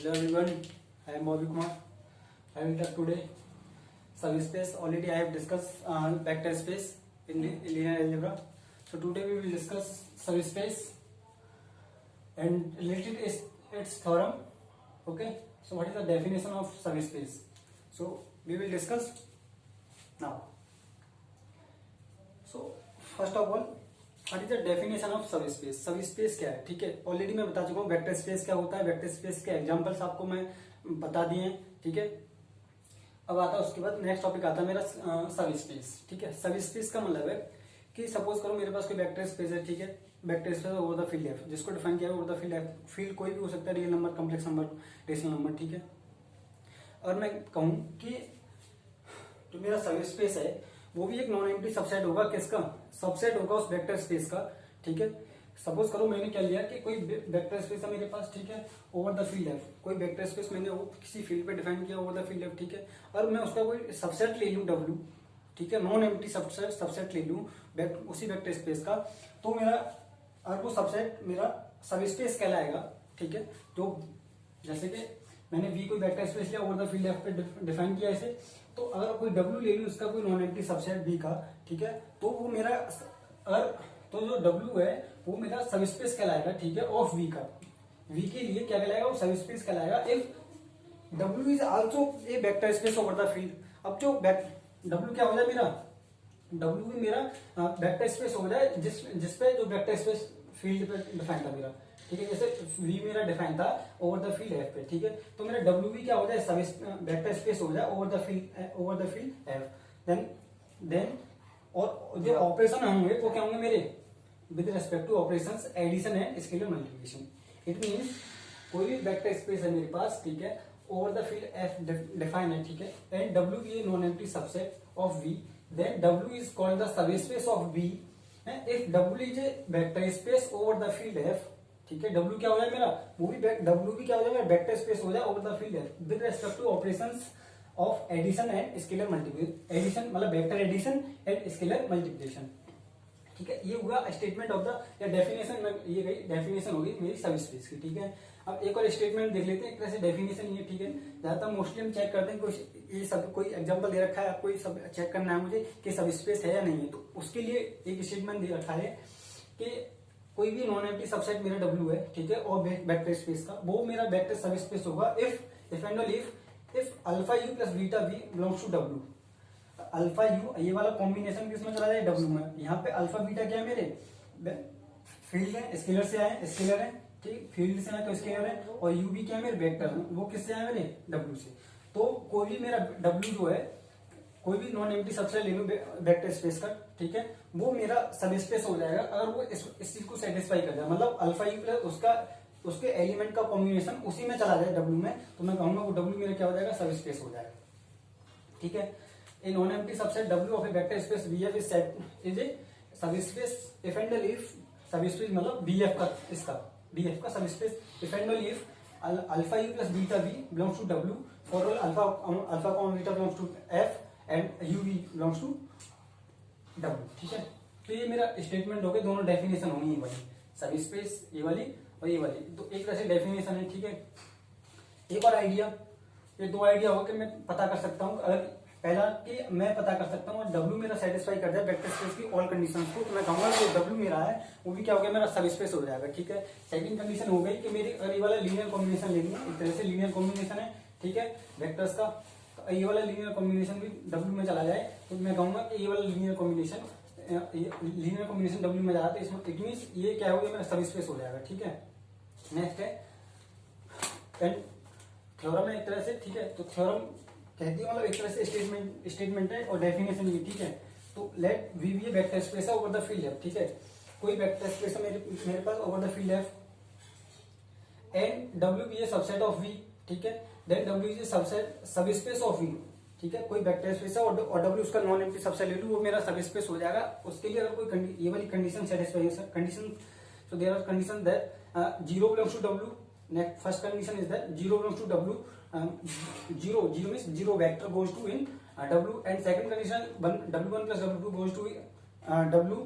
Hello everyone, I am Bobby Kumar. I will talk today subspace. Already I have discussed vector space in linear algebra. So today we will discuss subspace and related is its theorem. Okay. So what is the definition of subspace? So we will discuss now. So first of all, what is the definition of subspace? Subspace क्या है? ठीक है, already मैं बता चुका हूँ vector space क्या होता है, वेक्टर स्पेस के एग्जांपल्स आपको मैं बता दिए हैं. ठीक है, अब आता है उसके बाद नेक्स्ट टॉपिक आता है मेरा सबस्पेस. ठीक है, सबस्पेस का मतलब है कि सपोज करो मेरे पास कोई वेक्टर स्पेस है. ठीक है, vector space over the field F, जिसको डिफाइन किया है over the field F. Field कोई भी हो सकता है, real number, complex number, rational number. ठीक है, और मैं कहूँ कि जो मेरा सबस्पेस है वो भी एक नॉन एम्प्टी सबसेट होगा. किसका सबसेट होगा? उस वेक्टर स्पेस का. ठीक है, सपोज करो मैंने क्या लिया कि कोई वेक्टर स्पेस है मेरे पास. ठीक है, ओवर द फील्ड एफ, कोई वेक्टर स्पेस मैंने वो किसी फील्ड पे डिफाइन किया ओवर द फील्ड एफ. ठीक है, और मैं उसका कोई सबसेट ले लूं डब्ल्यू. ठीक है, नॉन एम्प्टी सबसेट ले लूं उसी वेक्टर स्पेस का, तो मेरा और वो सबसेट मेरा सबस्पेस कहलाएगा. ठीक है, तो जैसे कि मैंने वी कोई वेक्टर स्पेस लिया ओवर द फील्ड एफ पे डिफाइन किया ऐसे, तो अगर कोई डब्ल्यू ले लूं उसका कोई नॉन एम्प्टी सबसेट बी का. ठीक है, तो वो मेरा अगर तो जो डब्ल्यू है वो मेरा सबस्पेस कहलाएगा. ठीक है, ऑफ वी का. वी के लिए क्या कहलाएगा? वो सबस्पेस कहलाएगा if W is also a vector space over the field. अब जो डब्ल्यू क्या हो जाए मेरा, डब्ल्यू भी मेरा वेक्टर स्पेस हो जाए जिसपे जो वेक्टर स्पेस फील्ड पे डिफाइन था मेरा. ठीक है, जैसे वी मेरा डिफाइन था ओवर द फील्ड एफ पे. ठीक है, तो मेरा डब्ल्यू भी क्या हो जाए? वेक्टर स्पेस हो जाए over the field F. Then और जो ऑपरेशन होंगे वो क्या होंगे मेरे with respect to operations addition and scalar multiplication. It means कोई भी वेक्टर स्पेस है मेरे पास. ठीक है, over the field F define है. ठीक है, एंड डब्ल्यू भी non empty subset of V, then W is called the subspace of V. If W is a vector space over the field F. ठीक है, डब्ल्यू क्या हो जाए मेरा, वो भी डब्ल्यू भी क्या हो जाएगा? वेक्टर स्पेस हो जाए over the field F with respect to operations of addition and scalar multiplication. Addition मतलब vector addition and scalar multiplication. ठीक है, ये हुआ स्टेटमेंट ऑफ द या डेफिनेशन. ये गई डेफिनेशन होगी मेरी सबस्पेस की. ठीक है, अब एक और स्टेटमेंट देख लेते हैं. एक तरह से डेफिनेशन ये. ठीक है, ज्यादातर मोस्टली हम चेक करते हैं कुछ ये सब कोई एग्जांपल दे रखा है, आपको ये सब चेक करना है मुझे कि सबस्पेस है या नहीं है. तो उसके लिए एक स्टेटमेंट दे रखा है कि कोई भी नॉन एम्प्टी सबसेट मेरा डब्ल्यू है. ठीक है, और वेक्टर स्पेस का, वो मेरा वेक्टर सबस्पेस होगा if and only if alpha u plus beta V belongs to W. Alpha u ये वाला कॉम्बिनेशन किसमें चला जाए? डब्ल्यू में. यहाँ पे अल्फा बीटा क्या है मेरे फील्ड है, स्केलर से आए, स्केलर है. ठीक, फील्ड से आए तो स्केलर है, और यू भी क्या है मेरे वेक्टर है, वो किससे आए मेरे डब्ल्यू से. तो कोई भी मेरा डब्ल्यू जो है, कोई भी नॉन एम्प्टी सबसेट ले लूं वेक्टर स्पेस का. ठीक है, वो मेरा सबस्पेस हो जाएगा अगर वो इस चीज को सेटिस्फाई कर जाए. मतलब अल्फा यू प्लस उसके एलिमेंट का कॉम्बिनेशन उसी में चला जाए डब्ल्यू में, तो मैं कहूंगा वो डब्ल्यू मेरा क्या हो जाएगा? सबस्पेस हो जाएगा. ठीक है, a non-empty subset W of a vector space VF is set is a subspace if and only if subspace मतलब BF का इसका BF का subspace if and only if alpha U plus beta V belongs to W for all alpha comma beta belongs to F and UV belongs to W. ठीक है, तो ये मेरा statement हो गया. दोनों डेफिनेशन होंगी ये वाली, सबस्पेस ये वाली और ये वाली. तो एक तरह से डेफिनेशन है. ठीक है, एक और आइडिया, ये दो आइडिया हो कि मैं पता कर सकता हूँ. अगर पहला कि मैं पता कर सकता हूँ डब्ल्यू मेरा सेटिस्फाई कर जाए वेक्टर स्पेस की ऑल कंडीशंस को, तो मैं कहूंगा जो डब्ल्यू मेरा है वो भी क्या हो गया? मेरा सबस्पेस हो जाएगा. ठीक है, सेकंड कंडीशन हो गई कि मेरी अगर ये वाला लीनियर कॉम्बिनेशन लेनी है, एक तरह से लीनियर कॉम्बिनेशन है. ठीक है, वेक्टर्स का, तो ये वाला लीनियर कॉम्बिनेशन भी डब्ल्यू में चला जाए, तो मैं कहूंगा कि ये वाला लीनियर कॉम्बिनेशन डब्ल्यू में जाता है. इसमें इट मीन ये क्या हो गया? मेरा सबस्पेस हो जाएगा. ठीक है, नेक्स्ट है एंड थ्योरम है एक तरह से. ठीक है, तो थ्योरम कहती है मतलब एक तरह से स्टेटमेंट है और डेफिनेशन भी. ठीक है, तो लेट वी भी वेक्टर स्पेस है ओवर द फील्ड एफ. ठीक है, कोई वेक्टर स्पेस है मेरे पास over the field F and W भी है सबसेट ऑफ वी. ठीक है, then W is subspace of V. ठीक है, कोई वेक्टर स्पेस है और डब्ल्यू उसका नॉन एम्प्टी सबसेट ले लूं, वो मेरा सबस्पेस हो जाएगा. उसके लिए अगर कोई ये वाली कंडीशन सेटिस्फाई है condition, so there are condition that zero belongs to W. Next first condition is that zero belongs to W. Zero means zero vector goes to in W, and second condition W1 plus W2 goes to W,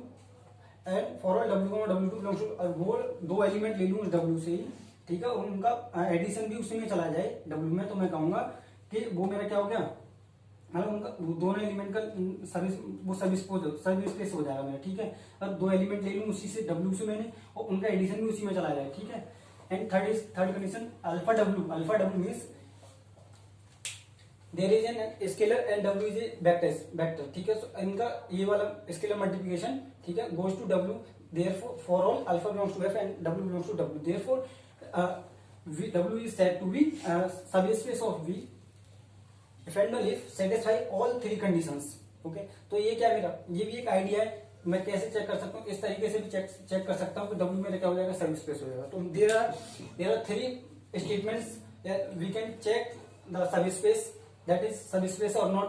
and for all W1 और W2 belongs to वो दो element ले लूं उस W से ही. ठीक है, और उनका एडिशन भी उसी में चला जाए डब्ल्यू में, तो मैं कहूंगा कि वो मेरा क्या हो गया, मतलब उनका वो दोनों एलिमेंट का सर्विस वो सर्विस स्पेस हो जाएगा मेरा, ठीक है। अब दो एलिमेंट ले लूँ उसी से डब्ल्यू से मैंने, और उनका एडिशन भी उसी में चला जाए, ठीक है। And third condition alpha W means there is an scalar and W is a vector, ठीक है। तो इनका ये वाला स्केलर मल्टीप्लिकेशन, ठीक है, goes to W, therefore for all alpha belongs to F and W belongs to W, therefore W is said to be subspace of V if and only if satisfy all three conditions, okay. तो ये क्या मेरा, ये भी एक idea है, मैं कैसे चेक कर सकता हूँ, इस तरीके से भी चेक कर सकता हूँ कि डब्ल्यू मेरा क्या हो जाएगा, सब स्पेस हो जाएगा। तो there are three statements we can check the सब स्पेस, दैट इज सब स्पेस और not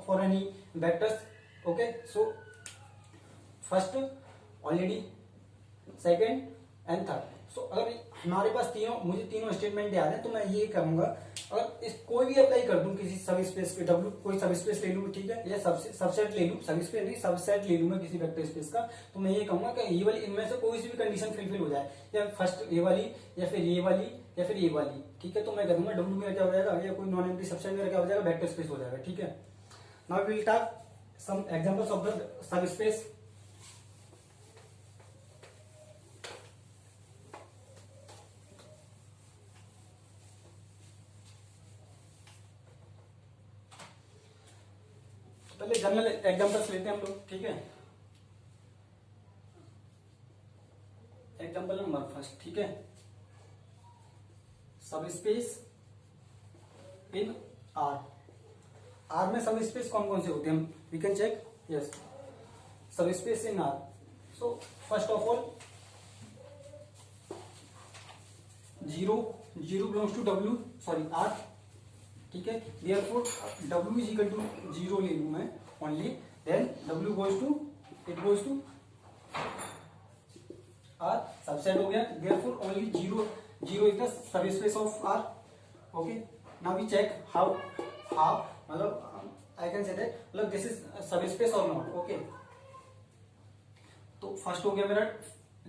for any vectors, okay. So first already, second and third. So अगर हमारे पास मुझे तीनों स्टेटमेंट याद है, तो मैं ये कहूंगा अगर इस कोई भी अप्लाई कर दूं किसी सब स्पेस पे, डब्ल्यू कोई सब स्पेस ले लूं, ठीक है, या सबसेट ले लूं, सब स्पेस नहीं सबसेट ले लूं मैं किसी वेक्टर स्पेस का, तो मैं ये कहूंगा कि ये वाली इनमें से कोई सी भी कंडीशन फुलफिल हो जाए, या फर्स्ट ये वाली या फिर ये वाली या फिर ये वाली, ठीक है। तो मैं कह दूंगा डब्ल्यू मेरा क्या हो जाएगा, या कोई नॉन एम्प्टी सबसेट मेरा क्या हो जाएगा, वेक्टर स्पेस हो जाएगा, ठीक है। Now we will talk some examples of the सब स्पेस। पहले जनरल एग्जांपल्स लेते हैं हम लोग, ठीक है। एग्जांपल नंबर फर्स्ट, ठीक है, सब स्पेस इन आर। आर में सब स्पेस कौन कौन से होते हैं, we can check, yes, sub space in R. So first of all zero belongs to W, sorry R, ठीक है। Therefore W is equal to zero ले लूं मैं only, then W goes to R, subset हो गया। Therefore only zero is the सब space of R, okay. Now we check how मतलब I can say that मतलब दिस इज सब space और नॉट, ओके। तो फर्स्ट हो गया मेरा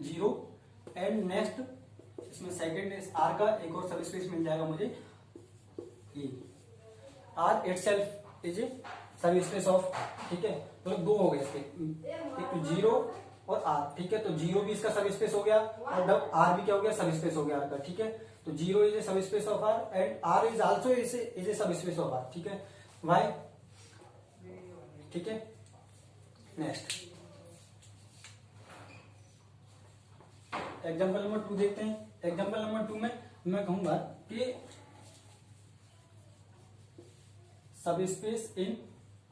जीरो, एंड नेक्स्ट इसमें सेकंड इस R का एक और सब स्पेस मिल जाएगा मुझे, ये आर इटसेल्फ इज ए सब स्पेस ऑफ, ठीक है। तो दो हो गए इसके, एक तो जीरो और आर, ठीक है। तो जीरो भी इसका सब स्पेस हो गया, और डब आर भी क्या हो गया, सब स्पेस हो गया आर का, ठीक है। तो जीरो इज ए सब space of R and R is also is a सब स्पेस ऑफ आर, ठीक है। वाई, ठीक है। नेक्स्ट एग्जाम्पल नंबर 2 देखते हैं। एग्जाम्पल नंबर 2 में मैं कहूंगा कि sub space in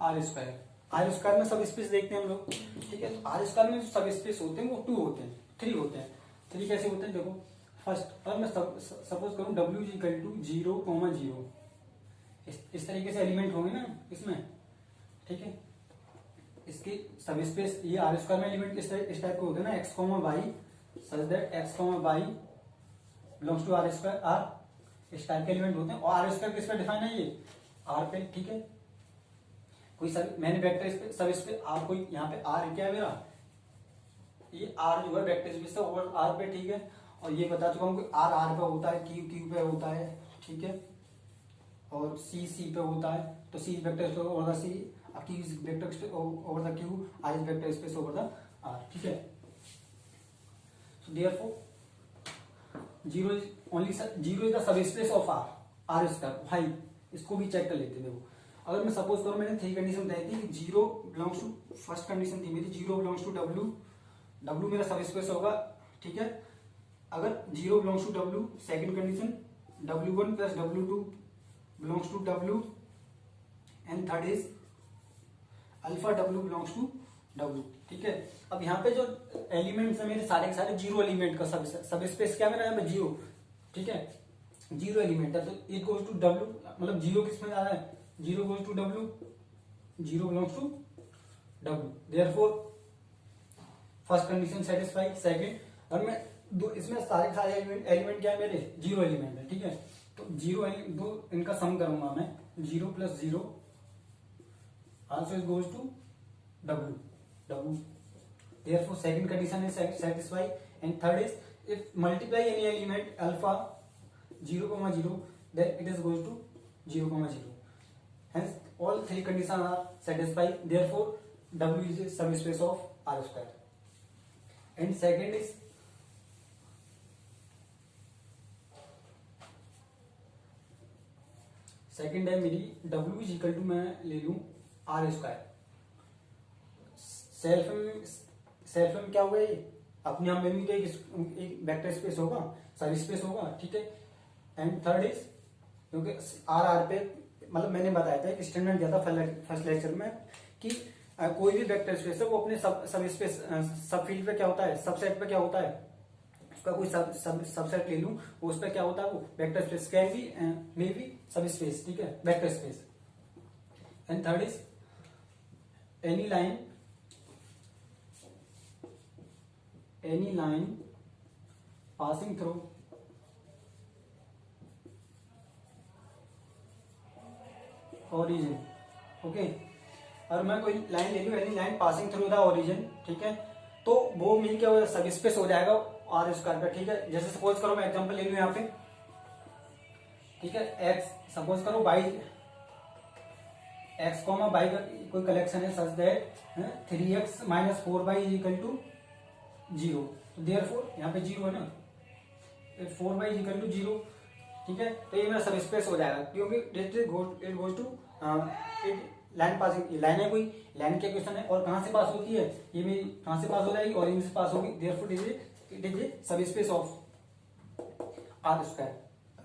R square. R square में सब स्पेस देखते हैं हम लोग, ठीक है। तो आर स्क्वायर में जो सब स्पेस होते हैं वो 2 होते हैं, 3 होते हैं। 3 कैसे होते हैं, देखो फर्स्ट अगर मैं सपोज करूं डब्ल्यू इज इक्वल टू 0,0, इस तरीके से एलिमेंट होंगे ना इसमें, ठीक है। इसकी सब स्पेस ये आर स्क्वायर में एलिमेंट इस टाइप के होते हैं ना, x, y such that x, y belongs to R square, R इस टाइप के एलिमेंट होते हैं। और आर स्क्वायर किस पे डिफाइन है, ये आर पे, ठीक है। कोई सब मैंने वेक्टर सब स्पेस आर, कोई यहाँ पे आर क्या है मेरा, ये आर जो है वेक्टर स्पेस ओवर आर पे, ठीक है। और ये बता चुका हूँ कि आर आर पे होता है, क्यू पे होता है, ठीक है। और सी पे होता है, तो C vector space over the C, Q is vector space over the Q, R is vector space over the R, ठीक है। So therefore zero is the सब स्पेस ऑफ आर स्क्वायर। भाई इसको भी चेक कर लेते हैं। देखो अगर मैं सपोज करूं, मैंने 3 कंडीशन बताई थी कि zero belongs to, first condition थी मेरी जीरो बिलोंग्स टू डब्ल्यू मेरा सब स्पेस होगा, ठीक है। अगर zero belongs to W, second condition W1 plus W2 belongs to W, and third is alpha W belongs to W, ठीक है। अब यहाँ पे जो एलिमेंट्स है मेरे सारे के सारे जीरो एलिमेंट का सब स्पेस क्या मेरा यहाँ पे जीरो, ठीक है। जीरो एलिमेंट है, तो इट गोज टू डब्ल्यू, मतलब जीरो किसमें आ रहा है, zero goes to W, zero belongs to W, therefore first condition satisfied. Second और मैं दो इसमें सारे एलिमेंट क्या है मेरे, जीरो एलिमेंट है, ठीक है। तो जीरो दो इनका सम करूंगा मैं, zero plus zero also is goes to W, therefore second condition is satisfied. And third is if multiply any element alpha 0,0, then it is goes to 0,0. Hence all three conditions are satisfied. Therefore W is a subspace of R square. And second है मेरी W is equal to, मैं ले लूं R square. Self में क्या हुआ, ये अपने आप में एक वेक्टर स्पेस होगा, सब स्पेस होगा. ठीक है. एंड थर्ड इज, क्योंकि आर पे मतलब मैंने बताया था, एक स्टैंडर्ड दिया था फर्स्ट लेक्चर में कि कोई भी वेक्टर स्पेस है वो अपने सब स्पेस सब फील्ड पे क्या होता है, सबसेट पे क्या होता है, उसका कोई सबसेट ले लूं, उस पे क्या होता है, वो vector space can be may be सब स्पेस. ठीक है, vector space. And third is any line passing through origin. Okay, और मैं कोई लाइन ले लूं, any line passing through the origin. ठीक है, तो वो मिल क्या हो, सब स्पेस हो जाएगा आर स्क्वायर का. ठीक है, जैसे सपोज करो मैं एग्जांपल ले लूं यहाँ पे. ठीक है, एक्स सपोज करो बाई एक्स कॉमा बाई का कोई कलेक्शन है such that 3x minus 4y is equal to 0. तो देयरफॉर यहाँ पे 0 है ना, 4y इज इक्वल टू 0. ठीक है, तो ये मेरा सब स्पेस हो जाएगा, क्योंकि it goes to line passing. Line है, कोई लाइन के क्वेश्चन है, और कहां से पास होती है, ये मेरी कहां से पास हो जाएगी, ओरिजिन से पास होगी. देयरफॉर इट इज ए सब स्पेस ऑफ आर स्क्वायर.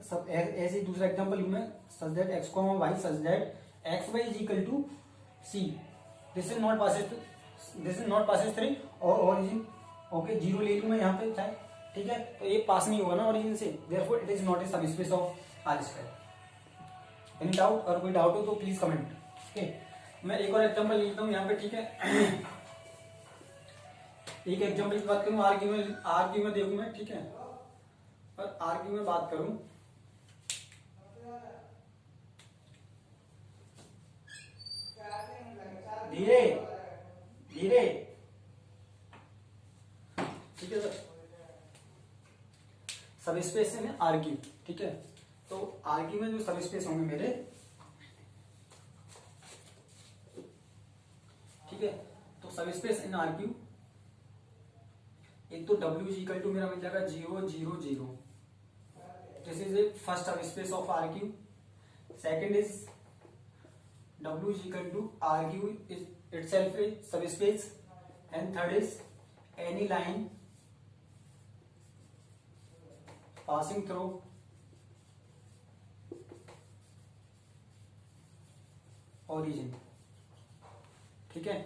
सब ऐसे दूसरा एग्जांपल मैं such that x, y such that xy is equal to c. This is not passes through और ओरिजिन. ओके, 0 ले लूं मैं यहाँ पे चाहे. ठीक है, तो ये पास नहीं होगा ना ओरिजिन से. Therefore it is not a सब space of R square. Any doubt, और कोई डाउट हो तो प्लीज कमेंट. ओके, मैं एक और एग्जांपल लेता हूँ यहाँ पे. ठीक है, एक एग्जांपल की बात करूँ, आर्ग्यू में देखूं मैं. ठीक है, और आर्ग्यू में बात करूं, धीरे धीरे. ठीक है सर, सब स्पेस है आर्ग्यू. ठीक है, तो आर्ग्यू में जो सब स्पेस होंगे मेरे, ठीक है, तो सब स्पेस इन आर्ग्यू, एक तो W इज इक्वल टू मेरा मिल जाएगा 0 0 0. दिस इज ए फर्स्ट सब space of argue. Second is W is equal to argue is itself a subspace. And third is any line passing through origin. ठीक है,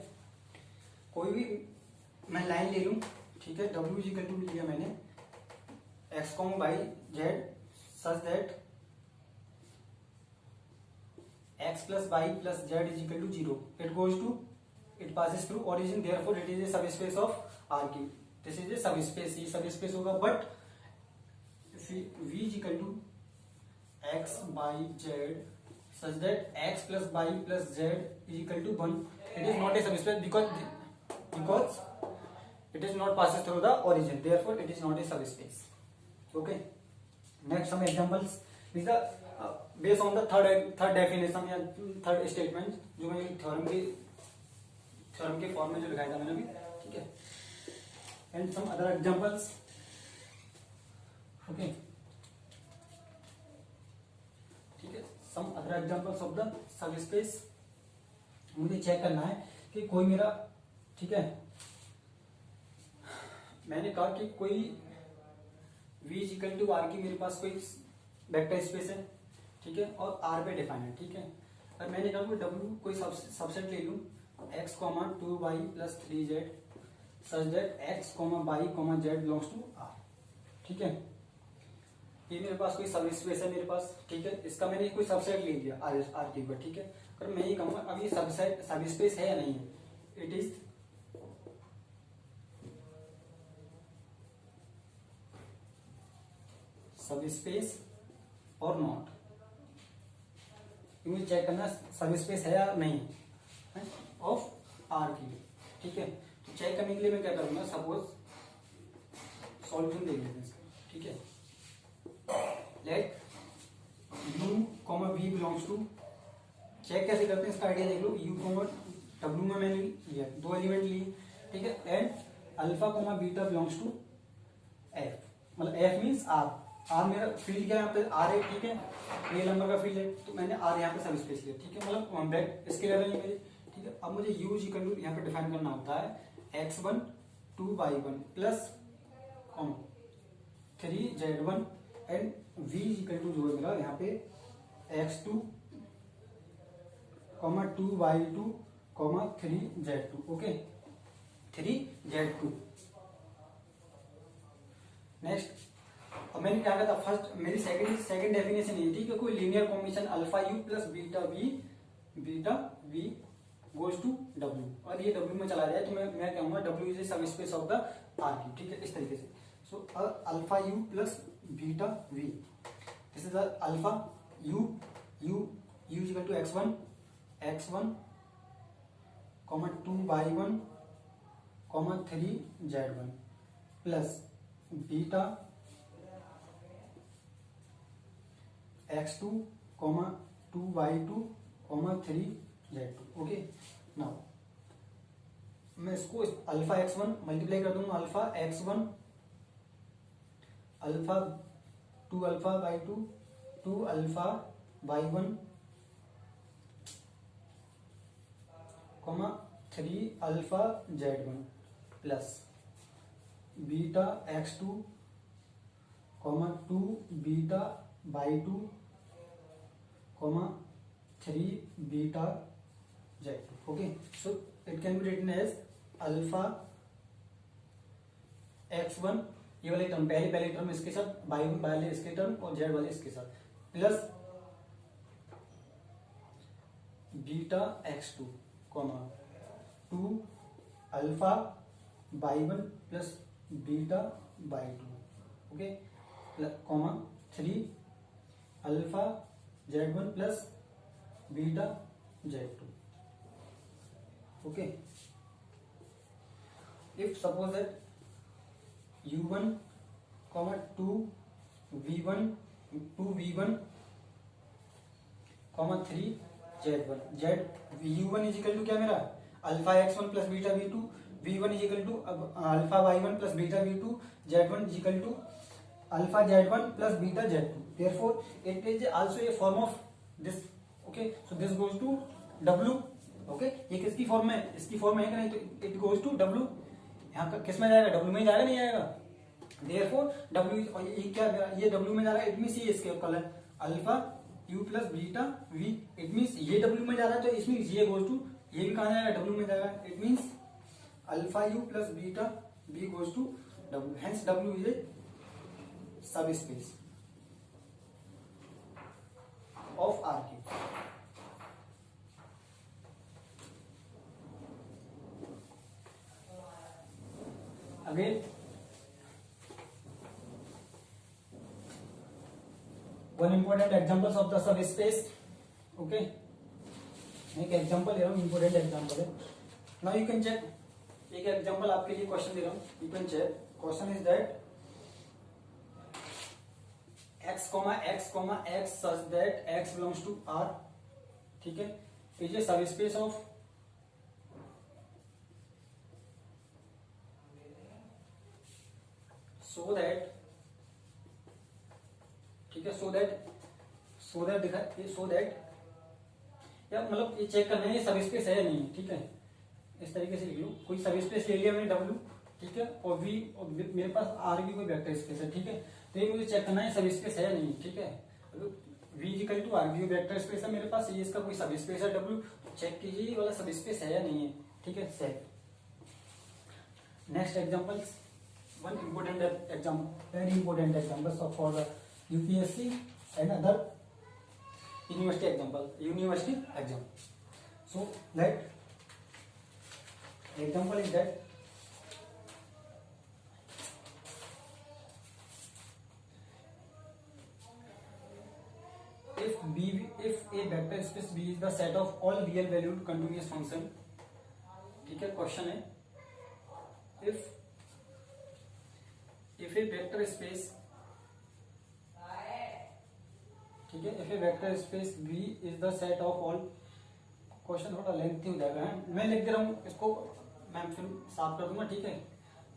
कोई भी मैं लाइन ले लूं. ठीक है, W is equal to लिया मैंने x, y, z such that x plus y plus z is equal to 0. It passes through origin. Therefore, it is a subspace of R cube. This is a subspace. ये subspace होगा. But if v is equal to x by z such that x plus y plus z is equal to 1, it is not a subspace because it is not passes through the origin. Therefore, it is not a subspace. Okay. Next, some examples. These are based on the third definition या third statement जो मैं theorem के form में जो लिखाया था मैंने अभी. ठीक है, and some other examples. Okay, ठीक है, some other examples of the सब स्पेस. मुझे चेक करना है कि कोई मेरा, ठीक है, मैंने कहा कि कोई v is equal to R की मेरे पास कोई वेक्टर स्पेस है. ठीक है, और R पे डिफाइन है. ठीक है, और मैंने कहा कि W कोई सबसेट ले लूं x, 2y plus 3z such that x, y, z belongs to R. ठीक है, ये मेरे पास कोई सब स्पेस है मेरे पास. ठीक है, इसका मैंने कोई सबसेट ले लिया R क्यूब का. ठीक है, और मैं ये कहूंगा अब ये सब स्पेस है या नहीं है. इट इज सब स्पेस और नॉट. मुझे चेक करना सब स्पेस है या नहीं ऑफ आर की. ठीक है, तो चेक करने के लिए मैं क्या करूंगा, सॉल्यूशन देख लेते हैं इसका, ठीक है। Let u comma v belongs to, check कैसे करते हैं इसका आइडिया देख लो। u कॉमा w में मैंने लिया, दो एलिमेंट लिए, ठीक है। And alpha comma beta belongs to f, मतलब f मीन्स r मेरा फील्ड क्या है यहाँ पे r है, ठीक है। रियल नंबर का फील्ड है तो मैंने r यहाँ पे सब स्पेस लिया, ठीक है, मतलब ब्रैकेट इसके लेवल नहीं मेरी, ठीक है। अब मुझे u इक्वल टू यहाँ पे डिफाइन करना होता है x1 2y1 plus 3z1 and v equal to जो है मेरा यहाँ पे x2 2y2 3z2, okay 3z2। Next, अब मैंने क्या कहा था, फर्स्ट मेरी सेकंड डेफिनेशन ये थी कि कोई linear combination alpha u plus beta V goes to W, और ये डब्ल्यू में चला जाए तो मैं कहूंगा डब्ल्यू इज सब space of the R cube, ठीक है, इस तरीके से। So alpha u plus beta V, this is alpha u equal to x1 2y1 3z1 plus beta x2 2y2 3z2, okay. Now मैं इसको अल्फा x1 मल्टीप्लाई कर दूंगा, alpha x1 alpha 2 alpha by 2 alpha y1 3 alpha z1 plus beta x2 2 beta by 2 3 beta z2, okay. So it can be written as alpha x1, ये वाले term पहले term इसके साथ, by वाले इसके term और z वाले इसके साथ, plus beta x2 2 alpha y1 plus beta by 2, okay, 3 alpha z1 plus beta z2, okay. If suppose that u1 2v1 3z1 u1 is equal to क्या मेरा alpha x1 plus beta v2, v1 is equal to alpha y1 plus beta v2, z1 is equal to alpha z1 plus beta z2, therefore it is also a form of this, okay, so this goes to w, okay। ये किसकी form में, इसकी form है कि नहीं, तो it goes to w, यहाँ का किस में जाएगा, w में जाएगा, नहीं जाएगा, therefore w, और ये क्या ये w में जा रहा है, इट मींस ये इसके colour alpha u plus beta v, it means ये w में जा रहा है तो इसमें ये गोज टू, ये भी कहाँ जाएगा, w में जाएगा, it means alpha u plus beta v goes to w, hence w is a सब space of R Q. Again one important examples of the सब स्पेस, ओके। एक एग्जांपल दे रहा हूं, इंपॉर्टेंट एग्जांपल है। नाउ यू कैन चेक, एक example आपके लिए क्वेश्चन दे रहा हूं, you can check. Question is that x, x such that x belongs to R, ठीक है, इज ए सब स्पेस ऑफ so that, ठीक है, so that दिखा ये so that, या मतलब ये चेक करना है ये सब स्पेस है या नहीं, ठीक है, इस तरीके से लिख लो। कोई सब स्पेस ले लिया मैंने w, ठीक है, और v, और मेरे पास r भी कोई वेक्टर स्पेस है, ठीक है, तो ये मुझे चेक करना है सब स्पेस है या नहीं, ठीक है। v इक्वल टू r भी वेक्टर स्पेस है मेरे पास, ये इसका कोई सब स्पेस है w, चेक कीजिए ये वाला सब स्पेस है या नहीं है, ठीक है, set. Next example, one important example, very important examples of for the UPSC and other university exam. So that example is that if a vector space B is the set of all real valued continuous function, ठीक है, question है if if A vector space, ठीक है, if A vector space V is the set of all, question थोड़ा lengthy हो जाएगा है, मैं लिख दे रहा हूँ इसको, मैं फिर साफ कर दूंगा, ठीक है,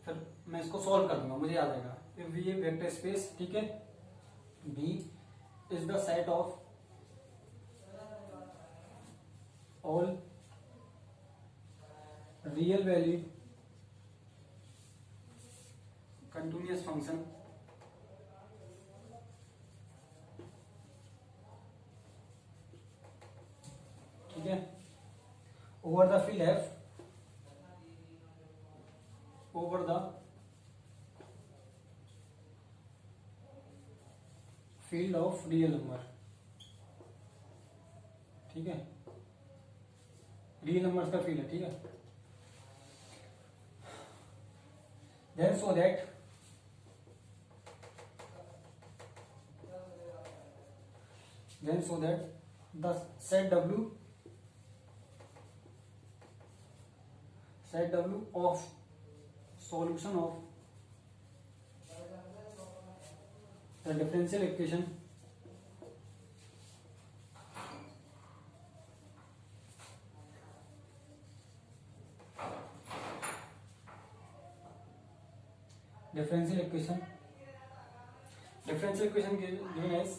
फिर मैं इसको सॉल्व कर दूंगा, मुझे याद आएगा। If V a vector space, ठीक है, V is the set of all real value continuous function, ठीक है, over the field F, over the field of real number, ठीक है, रियल नंबर्स का फील्ड है, ठीक है। Then so that the set W of solution of the differential equation given as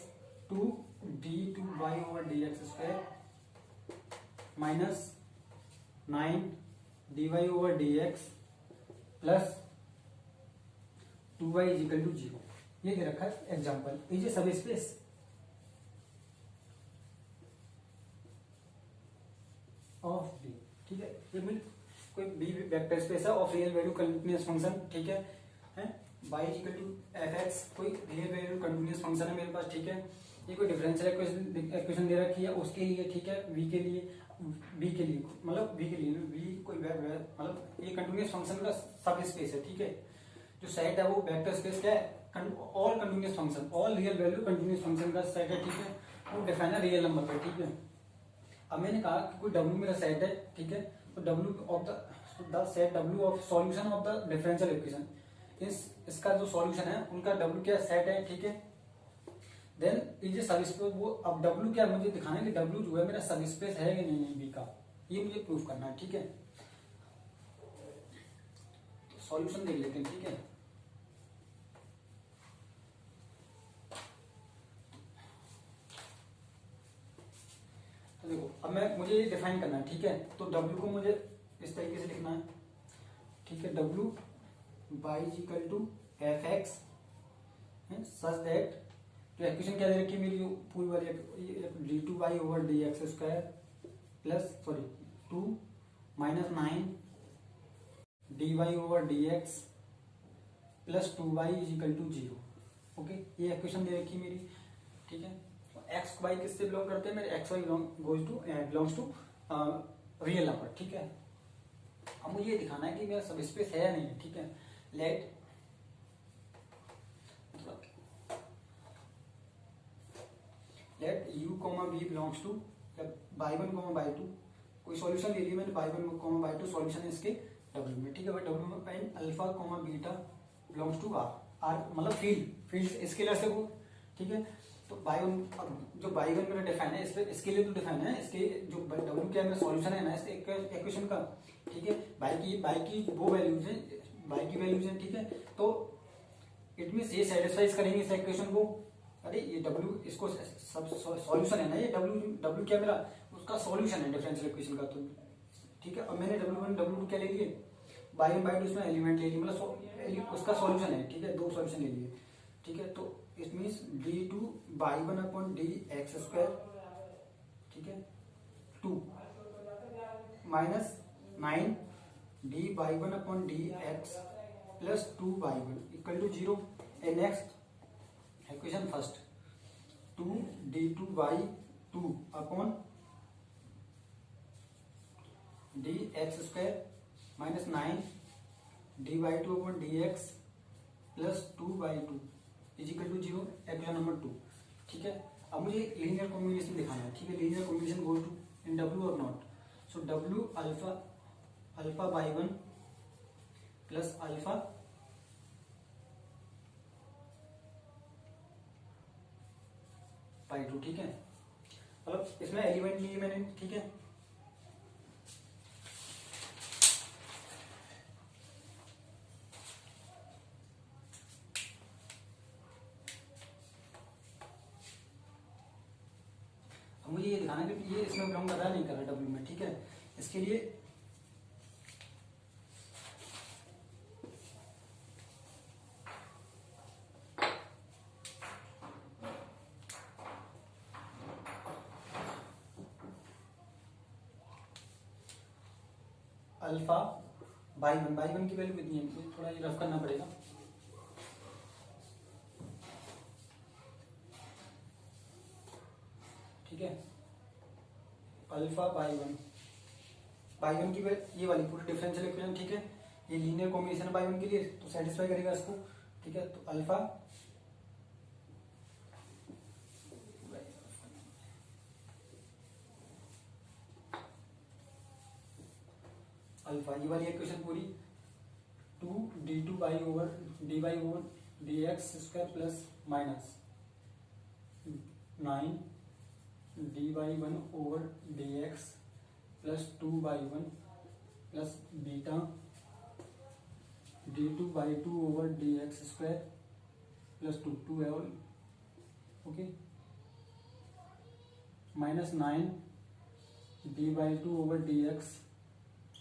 2d2y over dx square minus 9 dy over dx plus 2y is equal to 0, ये दे रखा है example. Is a सब space of B, ठीक है, ये मिल कोई B vector space है of real value continuous function, ठीक है, y is equal to F x, कोई रियल वैल्यू कंटिन्यूअस फंक्शन है मेरे पास, ठीक है, ये कोई डिफरेंशियल इक्वेशन दे रखी है उसके लिए, ठीक है, v के लिए, b के लिए, मतलब v के लिए, v कोई मतलब ये कंटिन्यूअस फंक्शन का सब स्पेस है, ठीक है, जो सेट है वो वेक्टर स्पेस क्या है, all continuous function, all real value continuous function का सेट है, ठीक है, वो डिफाइन है रियल नंबर पे, ठीक है। अब मैंने कहा कि कोई W मेरा सेट है, ठीक है, तो W of the set W of solution of the differential equation, इसका जो सॉल्यूशन है उनका W क्या सेट है, ठीक है। देन ये सब स्पेस, वो अब W क्या मुझे दिखाना है कि W जो है मेरा सब स्पेस है कि नहीं B का, ये मुझे प्रूफ करना है, ठीक है। तो सॉल्यूशन देख लेते हैं, ठीक है। तो देखो अब मुझे ये डिफाइन करना है, ठीक है, तो W को मुझे इस तरीके से लिखना है, ठीक है, W y is equal to F x such that, तो इक्वेशन क्या दे रखी है मेरी पूरी वाली, D two y over D x square plus 2 minus 9 D y over D x plus 2y is equal to 0, okay, ये इक्वेशन दे रखी है मेरी, ठीक है। एक्स वाई किससे बिलोंग करते हैं मेरे, x y belongs to real number, ठीक है। अब मुझे ये दिखाना है कि मेरा सब स्पेस है या नहीं, ठीक है। Let u comma v belongs to y1 comma y2, कोई सॉल्यूशन ले लिया मैंने, y1 कॉमा y2 सॉल्यूशन है इसके w में, ठीक है, w में alpha comma beta belongs to r मतलब फील्ड स्केलर से वो, ठीक है। तो y1 जो y1 मेरा डिफाइन है, इसके लिए तो डिफाइन है, इसके जो w क्या मेरा सॉल्यूशन है ना इस इक्वेशन का, ठीक है, y की वो वैल्यूज है, y की वैल्यूज है, ठीक है। तो इट मींस ये सेटिस्फाइज करेंगे इस इक्वेशन को, अरे ये w इसको सब सॉल्यूशन है ना, ये w क्या मेरा उसका सॉल्यूशन है डिफरेंशियल इक्वेशन का, तो ठीक है। अब मैंने w1 w2 क्या ले लिए, y1 y2 इसमें एलिमेंट ले लिए, मतलब उसका सॉल्यूशन है, ठीक है, दो सॉल्यूशन ले लिए, ठीक है। तो it means d2 y1 upon dx square, ठीक है, 2 minus 9 dy1 upon dx plus 2y1 equal to 0। And next equation first 2d2y2 upon dx square minus 9 dy2 upon dx plus 2y2 is equal to 0, equation number 2, ठीक है। अब मुझे linear combination दिखाना है, ठीक है, linear combination goes to in W और not, so W alpha y1 plus alpha by 2, ठीक है। मतलब इसमें एलिमेंट लिए मैंने, ठीक है। अब मुझे ये दिखाना है कि ये इसमें बिलोंग कर रहा है नहीं कर रहा डब्ल्यू में, ठीक है। इसके लिए अल्फा बाई वन की वैल्यू कितनी है, मुझे थोड़ा ये रफ करना पड़ेगा। ठीक है, अल्फा बाई वन की वैल्यू ये वाली पूरी डिफरेंशियल इक्वेशन, ठीक है। ये लीनियर कॉम्बिनेशन बाई वन के लिए तो सेटिस्फाई करेगा इसको, ठीक है। तो अल्फा ये वाली इक्वेशन पूरी 2d2 by over D x square plus minus 9d/1 over D x plus 2/1 plus beta d2/2 over D x square plus 2 है और okay, minus 9d/2 over D x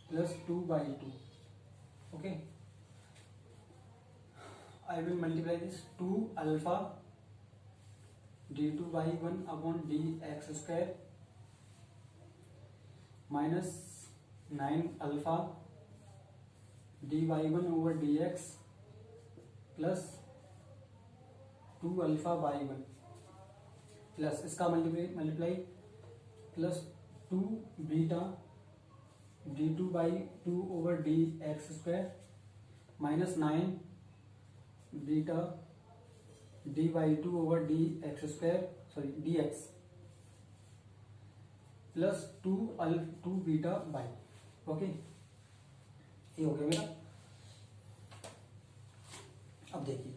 plus 2/2, okay. I will multiply this 2 alpha d2/1 upon dx square minus 9 alpha d/1 over dx plus 2 alpha/1 plus इसका multiply plus 2 beta d2/2 over D x square minus 9 beta d/2 over D x square sorry D x plus 2 beta by, okay. ये हो गया मेरा। अब देखिए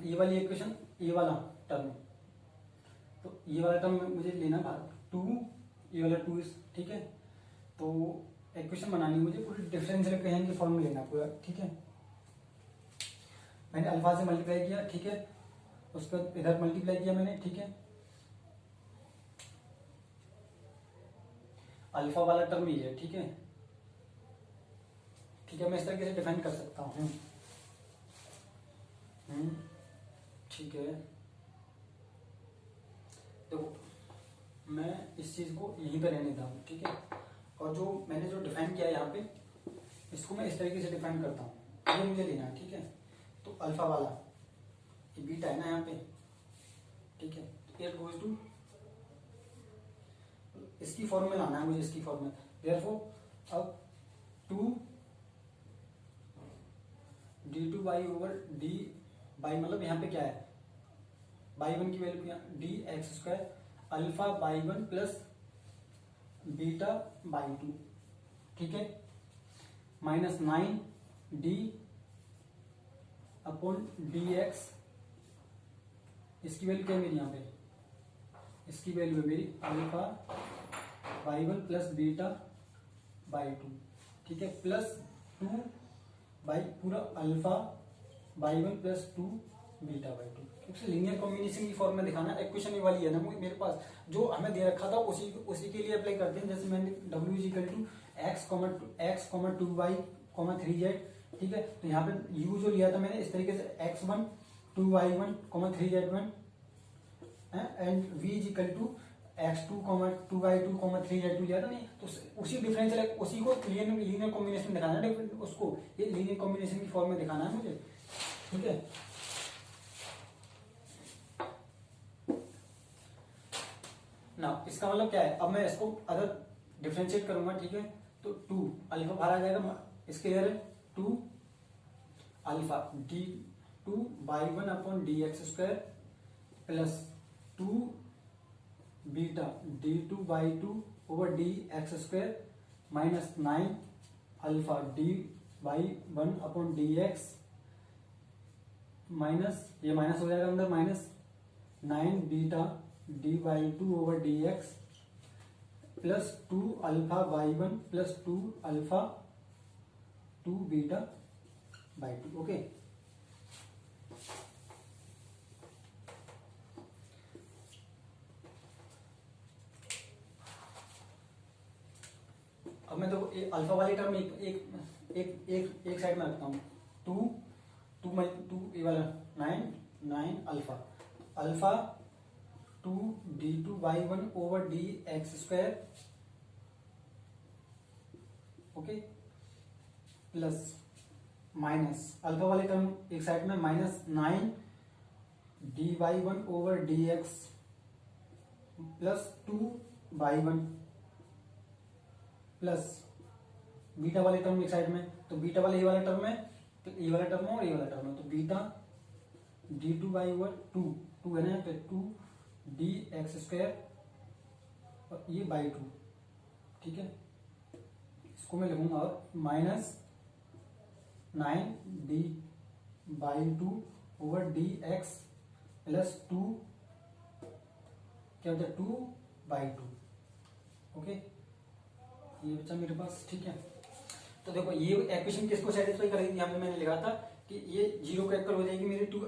ये वाली equation, ये वाला टर्म, तो ये वाला टर्म मुझे लेना बाहर 2, ये वाला 2, ठीक है। तो इक्वेशन बनानी मुझे पूरी डिफरेंशियल इक्वेशन की फॉर्म में लेना पूरा, ठीक है। मैंने अल्फा से मल्टीप्लाई किया, ठीक है। उसके बाद इधर मल्टीप्लाई किया मैंने, ठीक है। अल्फा वाला टर्म ही है, ठीक है। ठीक है, मैं इस तरीके से डिफाइन कर सकता हूँ, ठीक है। देखो मैं इस चीज को यहीं पर रहने दूँ, ठीक है। और जो मैंने जो डिफाइन किया है यहाँ पे, इसको मैं इस तरीके से डिफाइन करता हूँ, ये मुझे लेना है, ठीक है। तो अल्फा वाला ये बीटा है ना यहाँ पे, ठीक है। तो इट गोज टू इसकी फॉर्म में लाना है मुझे, इसकी फॉर्म में। देयरफॉर अब 2 d2 by over d by, मतलब यहाँ पे क्या है, बाई वन की वैल्यू क्या, D x square alpha by 1 plus beta by 2, ठीक है। Minus 9d upon D x, इसकी वैल्यू क्या है मेरी यहाँ पे, इसकी वैल्यू है मेरी alpha by 1 plus beta by 2, ठीक है। प्लस 2 बाई पूरा alpha by 1 plus 2 beta by 2, क्योंकि लीनियर कॉम्बिनेशन की फॉर्म में दिखाना। इक्वेशन ये वाली है ना मेरे पास, जो हमें दे रखा था उसी के लिए अप्लाई करते हैं। जैसे मैंने w is equal to x, 2y, 3z, ठीक है। तो यहाँ पे u जो लिया था मैंने इस तरीके से x1, 2y1, 3z1 and v is equal to x2, 2y2, 3z2 लिया था नहीं। तो उसी डिफरेंशियल उसी को लीनियर कॉम्बिनेशन दिखाना है, उसको ये लीनियर कॉम्बिनेशन की फॉर्म में दिखाना है मुझे, ठीक है। ना इसका मतलब क्या है, अब मैं इसको अगर डिफरेंशिएट करूंगा, ठीक है। तो 2 अल्फा बाहर आ जाएगा, इसके लिए 2 alpha d2/1 upon D x square plus 2 beta d2/2 over D x square minus 9 alpha d/1 upon D x minus, ये माइनस हो जाएगा अंदर, minus 9 beta D by two over D x plus 2 alpha by one plus 2 alpha 2 beta by two. Okay, अब मैं देखो alpha वाली term एक एक एक एक, एक साइड में रखता हूँ। टू टू मई टू ये वाला 9 alpha alpha 2 D two by one over D x square. Okay, plus minus alpha वाली टर्म एक साइड में minus 9 D y one over D x plus 2 by one plus beta वाले term एक side में, तो beta वाले ये वाला टर्म है, तो ये वाला टर्म है और ये वाला टर्म है, तो beta D two by over two two है ना, तो 2 डी एक्स स्क्वायर और ये बाई टू। ठीक है, इसको मैं लिखूंगा और minus 9 D by two over D x plus 2 क्या होता है 2 बाई टू। ओके, ये बच्चा मेरे पास। ठीक है, तो देखो ये इक्वेशन किसको सेटिस्फाई करेगी, यहाँ पे मैंने लिखा था कि ये जीरो का इक्वल हो जाएगी मेरी two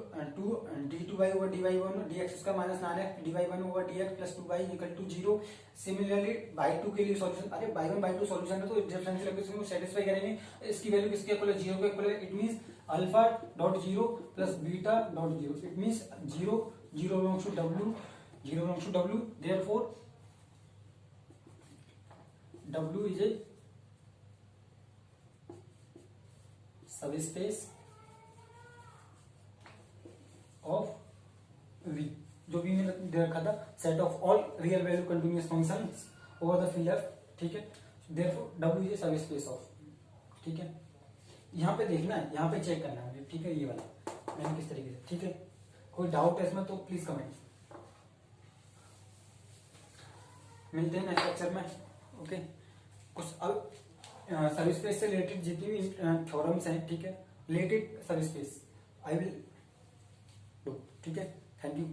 d two by over d y one d x का minus 9x d y one over D x plus 2 y equal to zero. Similarly y two के लिए सॉल्यूशन, अरे y one y two solution है तो differential equation को satisfy करेंगे। इसकी value किसके इक्वल है, जीरो के इक्वल है। It means alpha dot zero plus beta dot zero. It means zero zero belongs to W, zero belongs to W, therefore W is a subspace of V, जो भी मैंने दे रखा था, set of all real value continuous functions over the field F. ठीक है, therefore W is a subspace of. ठीक है, यहाँ पे देखना है, यहाँ पे चेक करना है मुझे। ठीक है, ये वाला मैंने किस तरीके से। ठीक है, कोई डाउट है इसमें तो प्लीज कमेंट। मिलते हैं नेक्स्ट लेक्चर में। ओके, कुछ अब सबस्पेस से रिलेटेड जितनी भी थ्योरम्स हैं, ठीक है, related subspace I will do. ठीक है, थैंक यू।